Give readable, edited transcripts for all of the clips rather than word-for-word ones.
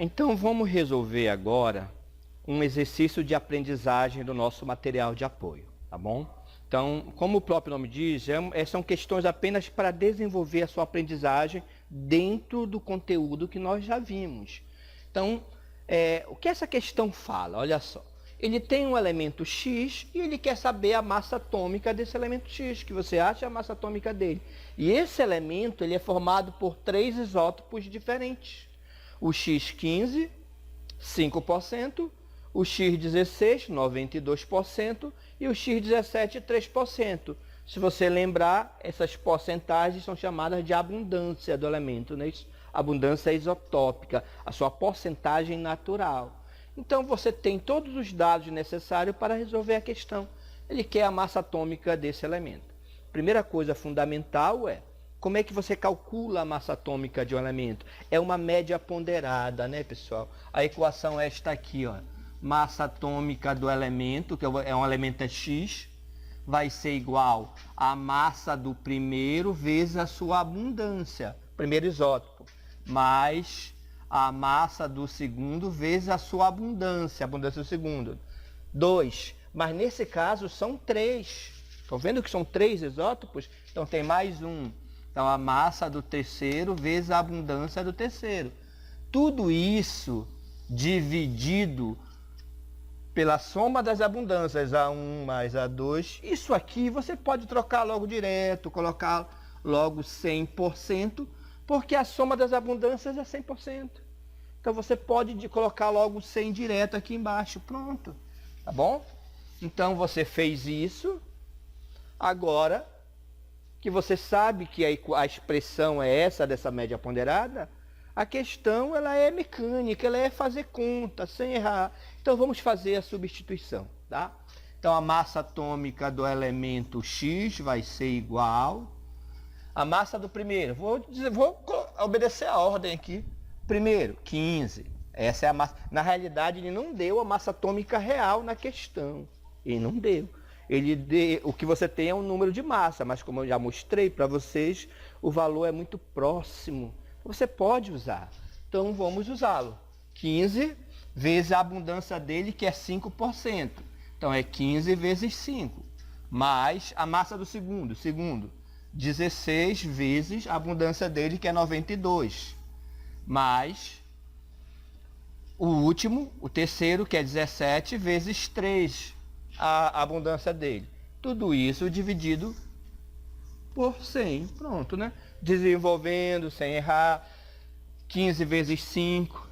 Então vamos resolver agora um exercício de aprendizagem do nosso material de apoio, tá bom? Então, como o próprio nome diz, são questões apenas para desenvolver a sua aprendizagem dentro do conteúdo que nós já vimos. Então, o que essa questão fala? Olha só, ele tem um elemento X e ele quer saber a massa atômica desse elemento X, que você acha a massa atômica dele. E esse elemento ele é formado por 3 isótopos diferentes. O X15, 5%, o X16, 92%, e o X17, 3%. Se você lembrar, essas porcentagens são chamadas de abundância do elemento, né? Abundância isotópica, a sua porcentagem natural. Então você tem todos os dados necessários para resolver a questão. Ele quer a massa atômica desse elemento. Primeira coisa fundamental é, como é que você calcula a massa atômica de um elemento? É uma média ponderada, né, pessoal? A equação é esta aqui, ó. Massa atômica do elemento, que é um elemento X, vai ser igual à massa do primeiro vezes a sua abundância, primeiro isótopo, mais a massa do segundo vezes a sua abundância do segundo. 2. Mas nesse caso são 3. Estão vendo que são 3 isótopos? Então tem mais um. Então a massa do terceiro vezes a abundância do terceiro. Tudo isso dividido pela soma das abundâncias, A1 mais A2. Isso aqui você pode trocar logo direto, colocar logo 100%, porque a soma das abundâncias é 100%. Então você pode colocar logo 100 direto aqui embaixo, pronto. Tá bom? Então você fez isso. Agora que você sabe que a expressão é essa dessa média ponderada, a questão ela é mecânica, ela é fazer conta, sem errar. Então vamos fazer a substituição, tá? Então a massa atômica do elemento X vai ser igual a massa do primeiro. Vou obedecer a ordem aqui. Primeiro, 15. Essa é a massa. Na realidade, ele não deu a massa atômica real na questão. Ele não deu. O que você tem é um número de massa, mas como eu já mostrei para vocês, o valor é muito próximo. Você pode usar. Então vamos usá-lo. 15 vezes a abundância dele, que é 5%. Então é 15 vezes 5. Mais a massa do segundo. 16 vezes a abundância dele, que é 92. Mais o último, o terceiro, que é 17 vezes 3, a abundância dele. Tudo isso dividido por 100. Pronto, né? Desenvolvendo sem errar. 15 vezes 5.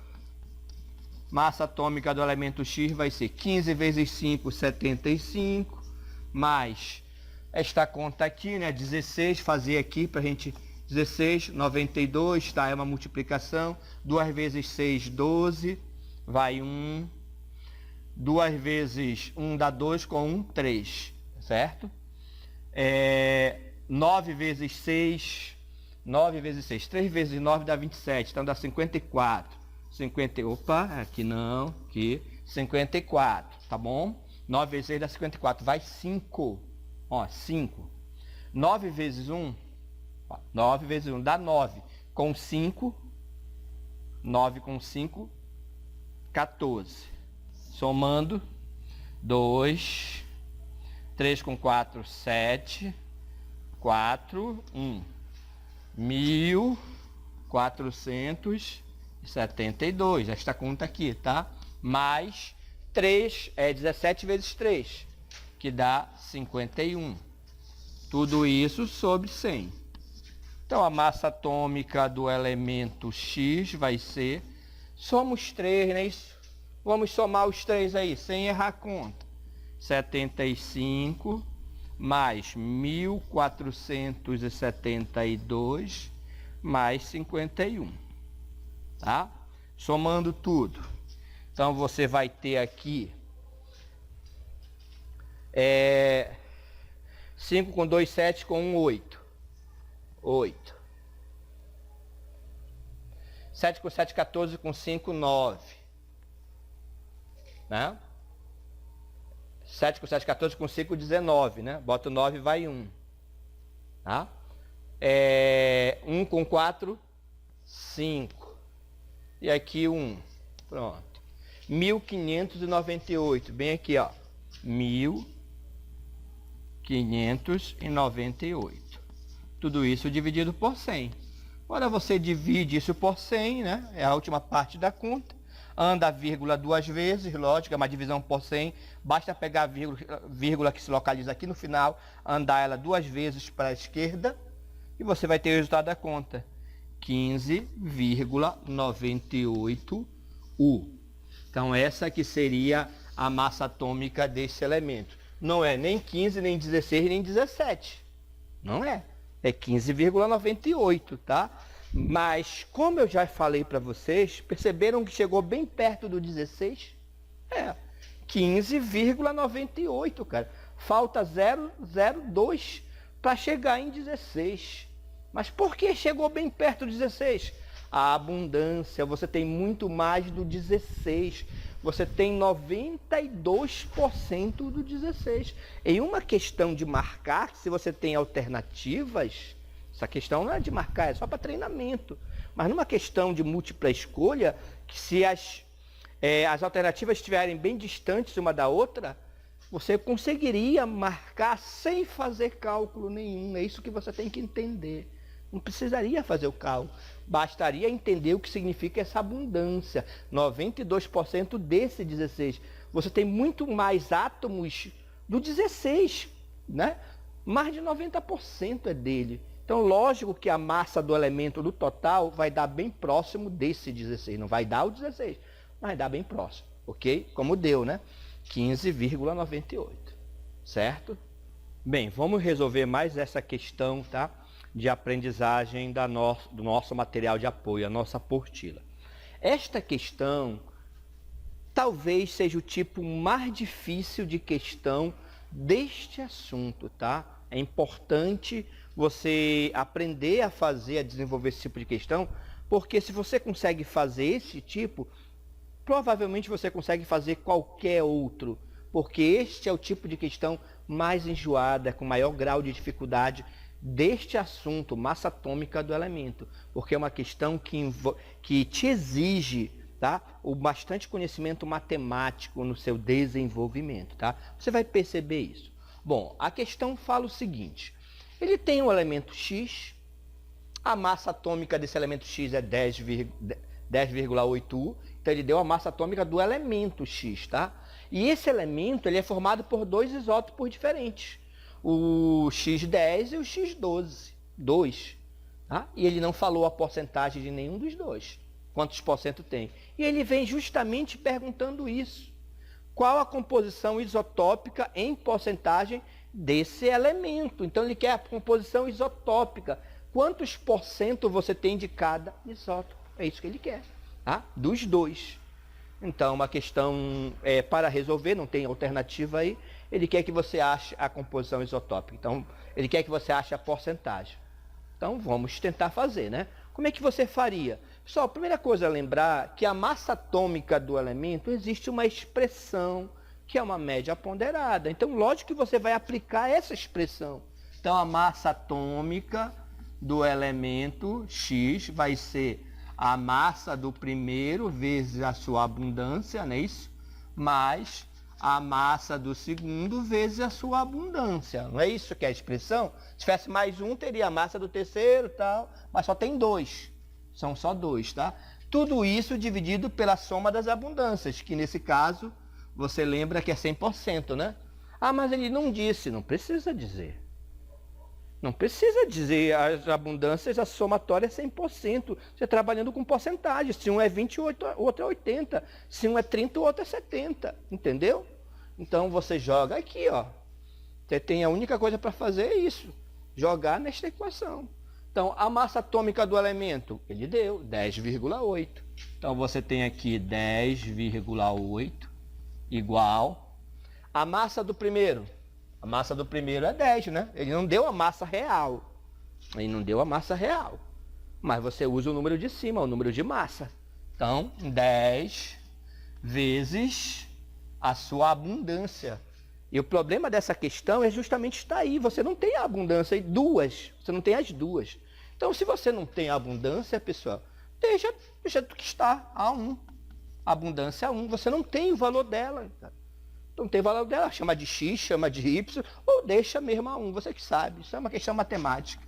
Massa atômica do elemento X vai ser 15 vezes 5, 75. Mais esta conta aqui, né? 16, fazer aqui para a gente... 16, 92, tá? É uma multiplicação. 2 vezes 6, 12. Vai 1. 2 vezes 1 dá 2, com 1, 3. Certo? 9 vezes 6. 9 vezes 6. 3 vezes 9 dá 27. Então dá 54. Opa, aqui não. Aqui. 54. Tá bom? 9 vezes 6 dá 54. Vai 5. Ó, 5. 9 vezes 1. 9 vezes 1 dá 9. Com 5. 9 com 5. 14. Somando. 2. 3 com 4, 7. 4, 1. 1472. Esta conta aqui, tá? Mais 3, 17 vezes 3, que dá 51. Tudo isso sobre 100. Então a massa atômica do elemento X vai ser... Somos 3, não é isso? Vamos somar os 3 aí, sem errar a conta. 75 mais 1472 mais 51. Tá? Somando tudo. Então você vai ter aqui 5 com 2, 7, com 1, 8. 8. 7 com 7, 14, com 5, 9. Né? 7 com 7, 14, com 5, 19. Né? Bota o 9 e vai 1. Tá? 1 com 4, 5. E aqui 1. Pronto. 1.598. Bem aqui, ó. 1.598. Tudo isso dividido por 100. Agora você divide isso por 100, né? É a última parte da conta. Anda a vírgula duas vezes, lógico, é uma divisão por 100. Basta pegar a vírgula que se localiza aqui no final, andar ela duas vezes para a esquerda e você vai ter o resultado da conta. 15,98 U. Então essa que seria a massa atômica desse elemento. Não é nem 15, nem 16, nem 17. Não é. É 15,98, tá? Mas, como eu já falei para vocês, perceberam que chegou bem perto do 16? É, 15,98, cara. Falta 0,02 para chegar em 16. Mas por que chegou bem perto do 16? A abundância, você tem muito mais do 16. Você tem 92% do 16. Em uma questão de marcar, se você tem alternativas, essa questão não é de marcar, é só para treinamento. Mas numa questão de múltipla escolha, que se as alternativas estiverem bem distantes uma da outra, você conseguiria marcar sem fazer cálculo nenhum. É isso que você tem que entender. Não precisaria fazer o cálculo. Bastaria entender o que significa essa abundância. 92% desse 16. Você tem muito mais átomos do 16, né? Mais de 90% é dele. Então, lógico que a massa do elemento do total vai dar bem próximo desse 16. Não vai dar o 16, mas vai dar bem próximo, ok? Como deu, né? 15,98, certo? Bem, vamos resolver mais essa questão, tá? De aprendizagem do nosso material de apoio, a nossa apostila. Esta questão talvez seja o tipo mais difícil de questão deste assunto, tá? É importante você aprender a desenvolver esse tipo de questão, porque se você consegue fazer esse tipo, provavelmente você consegue fazer qualquer outro, porque este é o tipo de questão mais enjoada, com maior grau de dificuldade deste assunto, massa atômica do elemento, porque é uma questão que te exige, tá, o bastante conhecimento matemático no seu desenvolvimento, tá? Você vai perceber isso. Bom, a questão fala o seguinte: ele tem um elemento X, a massa atômica desse elemento X é 10,8 U, então ele deu a massa atômica do elemento X, tá? E esse elemento ele é formado por dois isótopos diferentes, o X10 e o X12, 2, tá? E ele não falou a porcentagem de nenhum dos dois, quantos por cento tem. E ele vem justamente perguntando isso. Qual a composição isotópica em porcentagem desse elemento? Então ele quer a composição isotópica. Quantos por cento você tem de cada isótopo? É isso que ele quer, tá? Dos dois. Então, uma questão para resolver, não tem alternativa aí. Ele quer que você ache a composição isotópica. Então, ele quer que você ache a porcentagem. Então, vamos tentar fazer, né? Como é que você faria? Pessoal, a primeira coisa a lembrar que a massa atômica do elemento existe uma expressão que é uma média ponderada. Então, lógico que você vai aplicar essa expressão. Então, a massa atômica do elemento X vai ser a massa do primeiro vezes a sua abundância, não é isso? Mais a massa do segundo vezes a sua abundância. Não é isso que é a expressão? Se tivesse mais um, teria a massa do terceiro, tal, mas só tem dois. São só dois, tá? Tudo isso dividido pela soma das abundâncias, que nesse caso, você lembra que é 100%, né? Ah, mas ele não disse. Não precisa dizer. Não precisa dizer as abundâncias, a somatória é 100%. Você trabalhando com porcentagem. Se um é 20, o outro é 80. Se um é 30, o outro é 70. Entendeu? Então, você joga aqui, ó. Você tem a única coisa para fazer é isso. Jogar nesta equação. Então, a massa atômica do elemento, ele deu 10,8. Então, você tem aqui 10,8 igual a massa do primeiro. A massa do primeiro é 10, né? Ele não deu a massa real. Ele não deu a massa real. Mas você usa o número de cima, o número de massa. Então, 10 vezes a sua abundância. E o problema dessa questão é justamente estar aí. Você não tem a abundância e duas. Você não tem as duas. Então, se você não tem a abundância, pessoal, deixa do que está, A1. abundância 1, você não tem o valor dela. Não tem o valor dela, chama de x, chama de y, ou deixa mesmo a 1, você que sabe. Isso é uma questão matemática.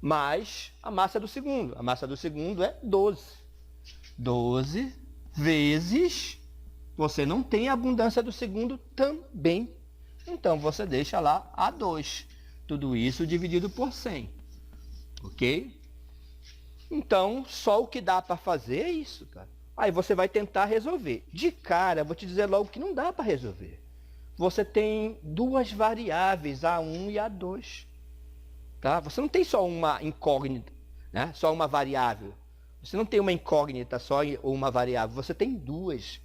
Mais a massa do segundo. A massa do segundo é 12. 12 vezes, você não tem a abundância do segundo também. Então, você deixa lá a 2. Tudo isso dividido por 100. Ok? Então, só o que dá para fazer é isso, cara. Aí você vai tentar resolver. De cara, vou te dizer logo que não dá para resolver. Você tem duas variáveis, A1 e A2. Tá? Você não tem só uma incógnita, né? Só uma variável. Você não tem uma incógnita só ou uma variável, você tem duas.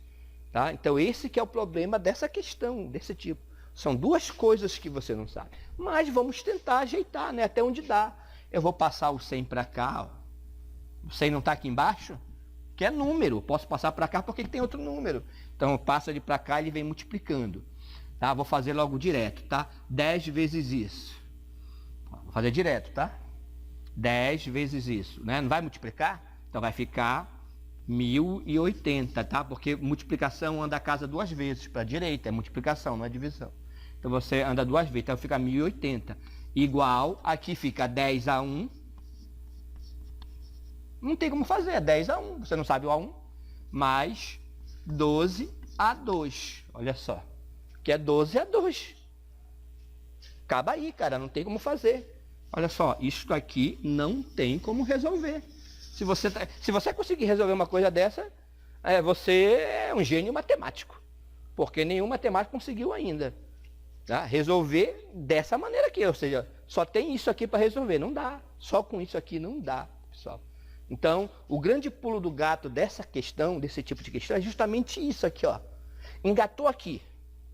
Tá? Então, esse que é o problema dessa questão, desse tipo. São duas coisas que você não sabe. Mas vamos tentar ajeitar, né? Até onde dá. Eu vou passar o 100 para cá. Ó. O 100 não está aqui embaixo? Que é número. Posso passar para cá porque ele tem outro número. Então, passa ele para cá e ele vem multiplicando. Tá? Vou fazer logo direto, tá? 10 vezes isso. Vou fazer direto, tá? 10 vezes isso, né? Não vai multiplicar? Então, vai ficar 1080, tá? Porque multiplicação anda a casa duas vezes para a direita. É multiplicação, não é divisão. Então, você anda duas vezes. Então, fica 1080. Igual, aqui fica 10 a 1. Não tem como fazer, é 10 a 1. Você não sabe o A1. Mais 12 a 2. Olha só. Que é 12 a 2. Acaba aí, cara. Não tem como fazer. Olha só. Isso aqui não tem como resolver. Se você conseguir resolver uma coisa dessa, você é um gênio matemático. Porque nenhum matemático conseguiu ainda. Tá? Resolver dessa maneira aqui. Ou seja, só tem isso aqui para resolver. Não dá. Só com isso aqui não dá, pessoal. Então, o grande pulo do gato dessa questão, desse tipo de questão, é justamente isso aqui, ó. Engatou aqui.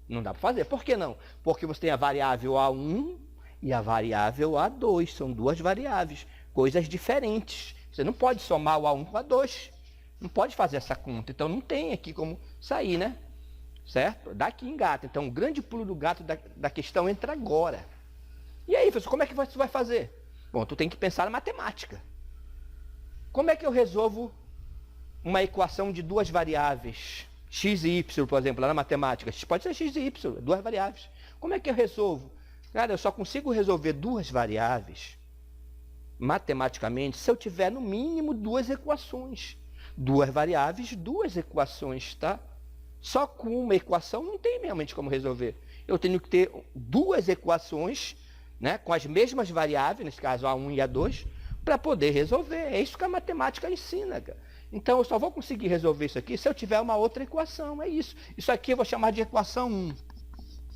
Não dá para fazer. Por que não? Porque você tem a variável A1 e a variável A2. São duas variáveis. Coisas diferentes. Você não pode somar o A1 com o A2. Não pode fazer essa conta. Então, não tem aqui como sair, né? Certo? Daqui engata. Então, o grande pulo do gato da questão entra agora. E aí, professor, como é que você vai fazer? Bom, tu tem que pensar na matemática. Como é que eu resolvo uma equação de duas variáveis? X e Y, por exemplo, lá na matemática. Pode ser X e Y, duas variáveis. Como é que eu resolvo? Cara, eu só consigo resolver duas variáveis matematicamente se eu tiver no mínimo duas equações. Duas variáveis, duas equações, tá? Só com uma equação não tem realmente como resolver. Eu tenho que ter duas equações, né, com as mesmas variáveis, nesse caso A1 e A2, para poder resolver. É isso que a matemática ensina, cara. Então, eu só vou conseguir resolver isso aqui se eu tiver uma outra equação. É isso. Isso aqui eu vou chamar de equação 1.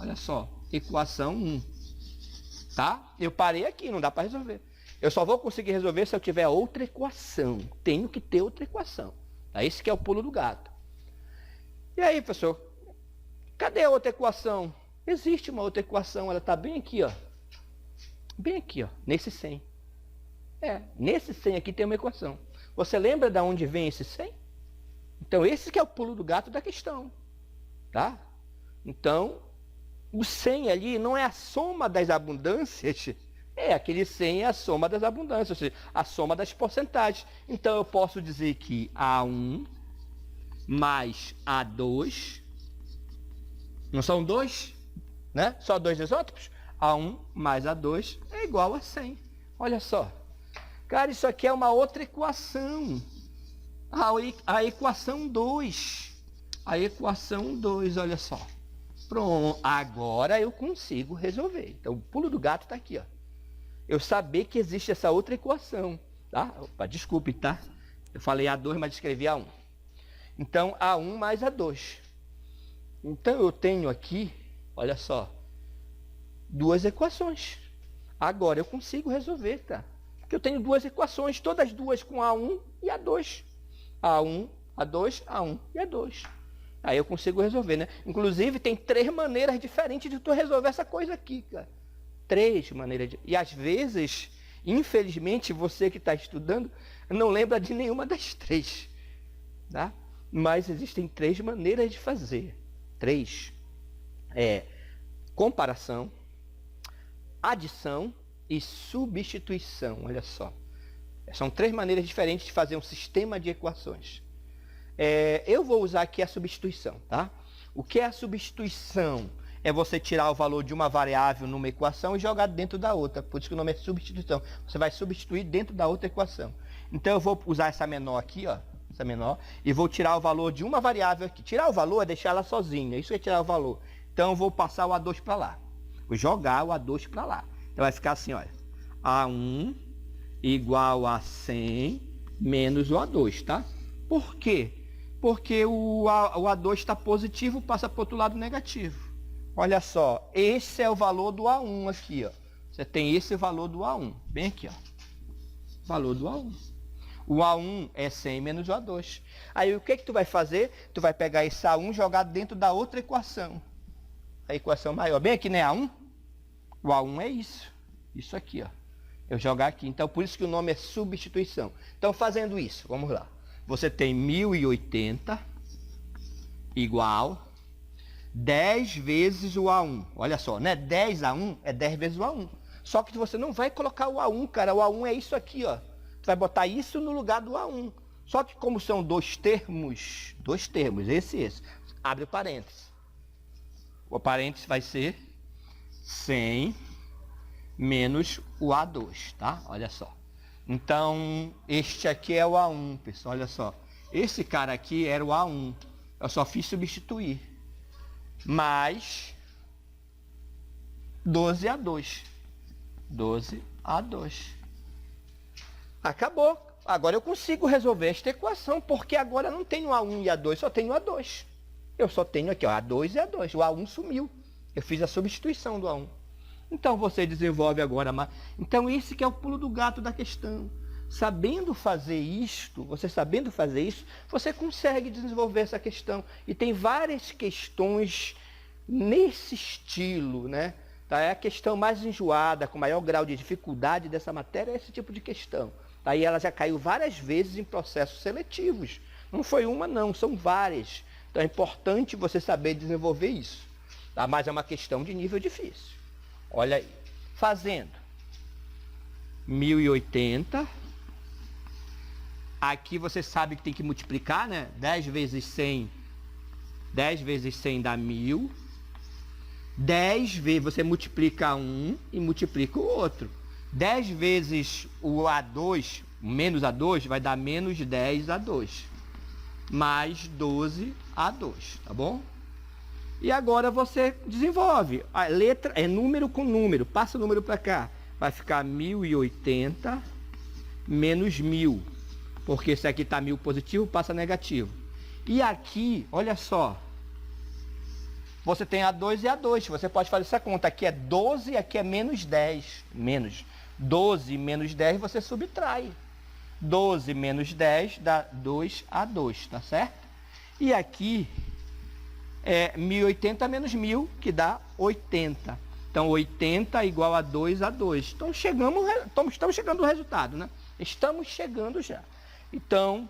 Olha só, equação 1. Tá? Eu parei aqui, não dá para resolver. Eu só vou conseguir resolver se eu tiver outra equação. Tenho que ter outra equação. Tá? Esse que é o pulo do gato. E aí, professor? Cadê a outra equação? Existe uma outra equação, ela está bem aqui, ó. Bem aqui, ó, nesse 100. Nesse 100 aqui tem uma equação. Você lembra de onde vem esse 100? Então, esse que é o pulo do gato da questão. Tá? Então, o 100 ali não é a soma das abundâncias, aquele 100 é a soma das abundâncias, ou seja, a soma das porcentagens. Então, eu posso dizer que A1 mais A2, não são dois, né? Só dois isótopos? A1 mais A2 é igual a 100. Olha só. Cara, isso aqui é uma outra equação. A equação 2. A equação 2, olha só. Pronto, agora eu consigo resolver. Então, o pulo do gato está aqui, ó. Eu saber que existe essa outra equação, tá? Opa, desculpe, tá? Eu falei A2, mas escrevi A1. Então, A1 mais A2. Então, eu tenho aqui, olha só, duas equações. Agora eu consigo resolver, tá? Porque eu tenho duas equações, todas duas com A1 e A2. A1, A2, A1 e A2. Aí eu consigo resolver, né? Inclusive, tem três maneiras diferentes de tu resolver essa coisa aqui, cara. Três maneiras. E às vezes, infelizmente, você que está estudando, não lembra de nenhuma das três. Tá? Mas existem três maneiras de fazer. Três. Comparação, adição e substituição. Olha só. São três maneiras diferentes de fazer um sistema de equações. eu vou usar aqui a substituição, tá? O que é a substituição? É você tirar o valor de uma variável numa equação e jogar dentro da outra. Por isso que o nome é substituição. Você vai substituir dentro da outra equação. Então, eu vou usar essa menor aqui, ó, essa menor, e vou tirar o valor de uma variável aqui. Tirar o valor é deixar ela sozinha. Isso é tirar o valor. Então, eu vou passar o A2 para lá. Vou jogar o A2 para lá. Então, vai ficar assim, olha. A1 igual a 100 menos o A2, tá? Por quê? Porque o A2 está positivo, passa para o outro lado negativo. Olha só, esse é o valor do A1 aqui, ó. Você tem esse valor do A1, bem aqui, ó. Valor do A1. O A1 é 100 menos o A2. Aí o que tu vai fazer? Tu vai pegar esse A1 e jogar dentro da outra equação. A equação maior. Bem aqui, né, A1? O A1 é isso. Isso aqui, ó. Eu jogar aqui. Então, por isso que o nome é substituição. Então, fazendo isso, vamos lá. Você tem 1080 igual 10 vezes o A1. Olha só, né? 10 A1 é 10 vezes o A1. Só que você não vai colocar o A1, cara. O A1 é isso aqui, ó. Você vai botar isso no lugar do A1. Só que como são dois termos, esse e esse, abre o parênteses. O parênteses vai ser 100 menos o A2, tá? Olha só. Então, este aqui é o A1, pessoal. Olha só. Esse cara aqui era o A1. Eu só fiz substituir. Mais 12A2. 12A2. Acabou. Agora eu consigo resolver esta equação, porque agora não tenho A1 e A2, só tenho A2. Eu só tenho aqui, ó, A2 e A2. O A1 sumiu. Eu fiz a substituição do A1. Então você desenvolve agora. Então esse que é o pulo do gato da questão. Sabendo fazer isto, você consegue desenvolver essa questão. E tem várias questões nesse estilo, né? Tá? É a questão mais enjoada, com maior grau de dificuldade dessa matéria, é esse tipo de questão. Aí ela já caiu várias vezes em processos seletivos. Não foi uma, não, são várias. Então é importante você saber desenvolver isso. Tá? Mas é uma questão de nível difícil. Olha aí. Fazendo 1080. Aqui você sabe que tem que multiplicar, né? 10 vezes 100. 10 vezes 100 dá 1000. 10 vezes você multiplica um e multiplica o outro. 10 vezes o A2, menos A2, vai dar menos 10A2. Mais 12A2, tá bom? E agora você desenvolve. A letra é número com número. Passa o número para cá. Vai ficar 1080 menos 1000. Porque esse aqui está 1000 positivo, passa negativo. E aqui, olha só. Você tem A2 e A2. Você pode fazer essa conta. Aqui é 12 e aqui é menos 10. Menos 12 menos 10 você subtrai. 12 menos 10 dá 2A2, tá certo? E aqui é 1080 menos 1000, que dá 80. Então, 80 igual a 2A2. Então, estamos chegando ao resultado, né? Estamos chegando já. Então,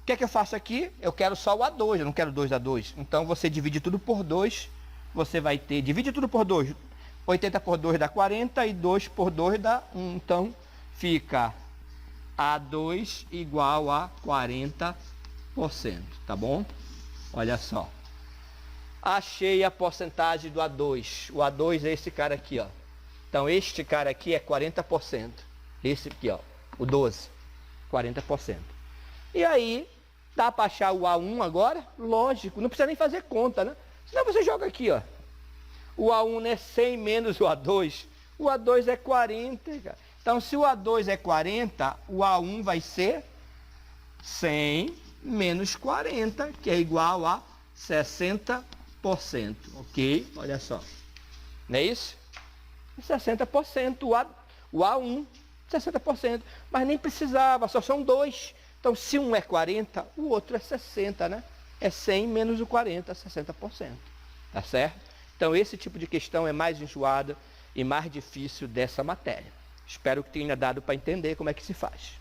o que é que eu faço aqui? Eu quero só o A2, eu não quero 2A2. Então, você divide tudo por 2. Você vai ter, divide tudo por 2. 80 por 2 dá 40 e 2 por 2 dá 1. Então, fica A2 igual a 40%, tá bom? Olha só. Achei a porcentagem do A2. O A2 é esse cara aqui, ó. Então, este cara aqui é 40%. Esse aqui, ó, o 12. 40%. E aí, dá para achar o A1 agora? Lógico, não precisa nem fazer conta, né? Senão você joga aqui, ó. O A1 é 100 menos o A2. O A2 é 40, cara. Então, se o A2 é 40, o A1 vai ser 100 menos 40, que é igual a 60%. Ok? Olha só. Não é isso? 60%. O A1, 60%. Mas nem precisava, só são dois. Então, se um é 40, o outro é 60, né? É 100 menos o 40, 60%. Tá certo? Então, esse tipo de questão é mais enjoada e mais difícil dessa matéria. Espero que tenha dado para entender como é que se faz.